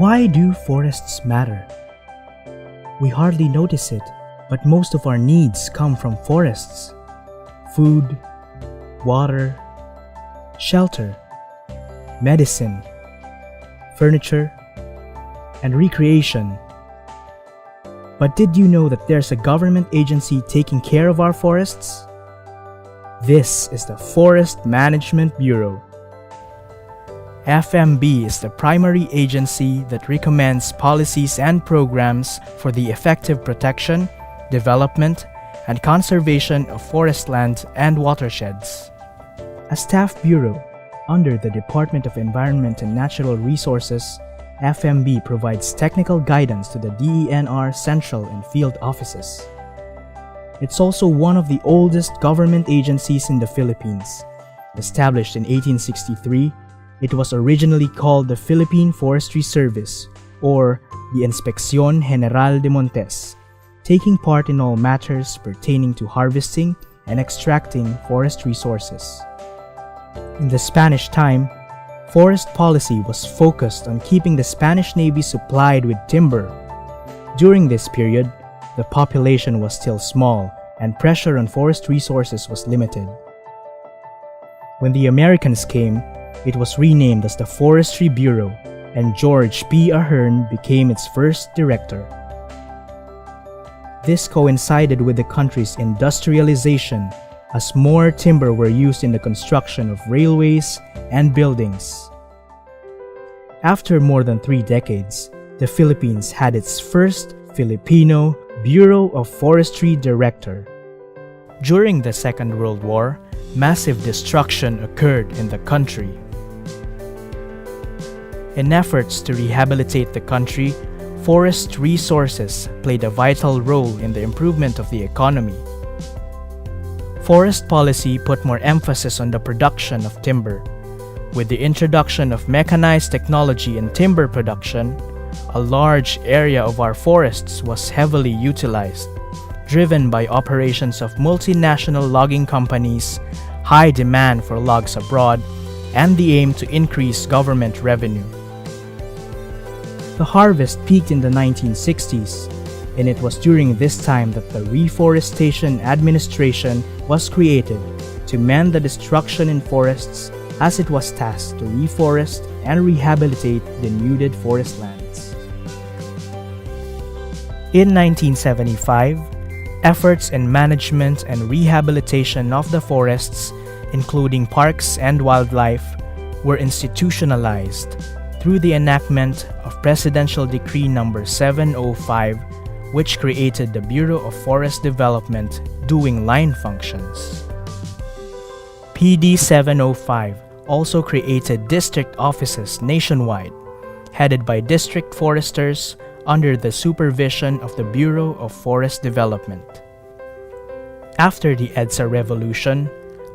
Why do forests matter? We hardly notice it, but most of our needs come from forests. Food, water, shelter, medicine, furniture, and recreation. But did you know that there's a government agency taking care of our forests? This is the Forest Management Bureau. FMB is the primary agency that recommends policies and programs for the effective protection, development, and conservation of forest land and watersheds. A staff bureau under the Department of Environment and Natural Resources, FMB provides technical guidance to the DENR central and field offices. It's also one of the oldest government agencies in the Philippines. Established in 1863, it was originally called the Philippine Forestry Service, or the Inspección General de Montes, taking part in all matters pertaining to harvesting and extracting forest resources. In the Spanish time, forest policy was focused on keeping the Spanish Navy supplied with timber. During this period, the population was still small and pressure on forest resources was limited. When the Americans came, it was renamed as the Forestry Bureau, and George P. Ahern became its first director. This coincided with the country's industrialization, as more timber were used in the construction of railways and buildings. After more than 3 decades, the Philippines had its first Filipino Bureau of Forestry Director. During the Second World War, massive destruction occurred in the country. In efforts to rehabilitate the country, forest resources played a vital role in the improvement of the economy. Forest policy put more emphasis on the production of timber. With the introduction of mechanized technology in timber production, a large area of our forests was heavily utilized, driven by operations of multinational logging companies, high demand for logs abroad, and the aim to increase government revenue. The harvest peaked in the 1960s, and it was during this time that the Reforestation Administration was created to mend the destruction in forests, as it was tasked to reforest and rehabilitate denuded forest lands. In 1975, efforts in management and rehabilitation of the forests, including parks and wildlife, were institutionalized through the enactment of Presidential Decree No. 705, which created the Bureau of Forest Development doing line functions. PD 705 also created district offices nationwide, headed by district foresters under the supervision of the Bureau of Forest Development. After the EDSA revolution,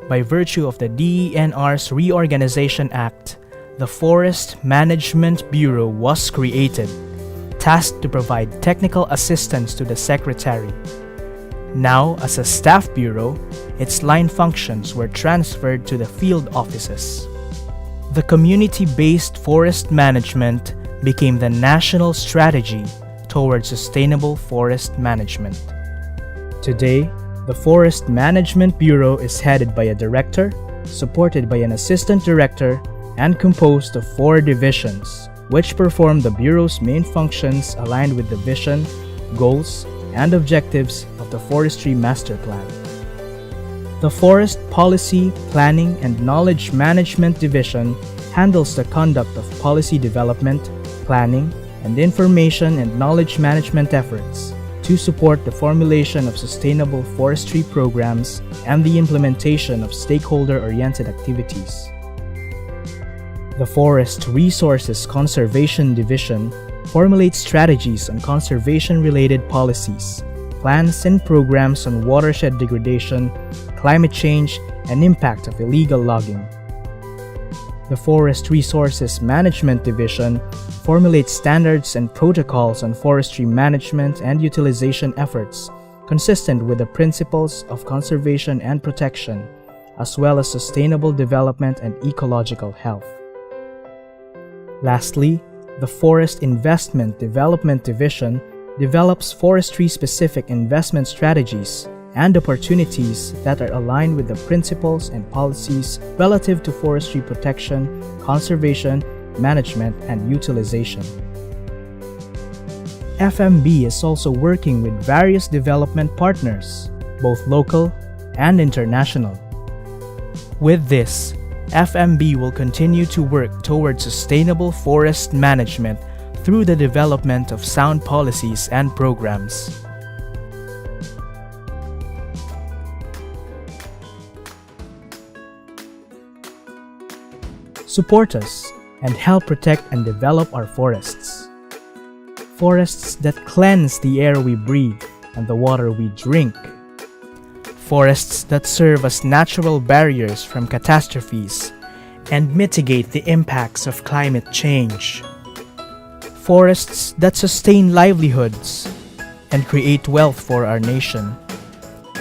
by virtue of the DENR's Reorganization Act, the Forest Management Bureau was created, tasked to provide technical assistance to the Secretary. Now, as a staff bureau, its line functions were transferred to the field offices. The community-based forest management became the national strategy towards sustainable forest management. Today, the Forest Management Bureau is headed by a director, supported by an assistant director, and composed of 4 divisions, which perform the Bureau's main functions aligned with the vision, goals, and objectives of the Forestry Master Plan. The Forest Policy, Planning, and Knowledge Management Division handles the conduct of policy development, planning, and information and knowledge management efforts to support the formulation of sustainable forestry programs and the implementation of stakeholder-oriented activities. The Forest Resources Conservation Division formulates strategies on conservation-related policies, plans and programs on watershed degradation, climate change, and impact of illegal logging. The Forest Resources Management Division formulates standards and protocols on forestry management and utilization efforts consistent with the principles of conservation and protection, as well as sustainable development and ecological health. Lastly, The Forest Investment Development Division develops forestry-specific investment strategies and opportunities that are aligned with the principles and policies relative to forestry protection, conservation, management, and utilization. FMB is also working with various development partners, both local and international. With this, FMB will continue to work toward sustainable forest management through the development of sound policies and programs. Support us and help protect and develop our forests. Forests that cleanse the air we breathe and the water we drink. Forests that serve as natural barriers from catastrophes and mitigate the impacts of climate change. Forests that sustain livelihoods and create wealth for our nation.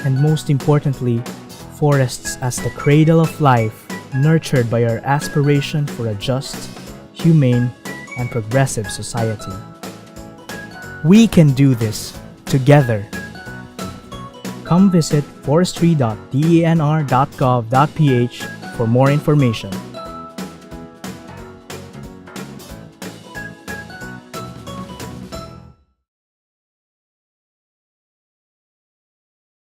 And most importantly, forests as the cradle of life, nurtured by our aspiration for a just, humane, and progressive society. We can do this together. Come visit forestry.danr.gov.ph for more information.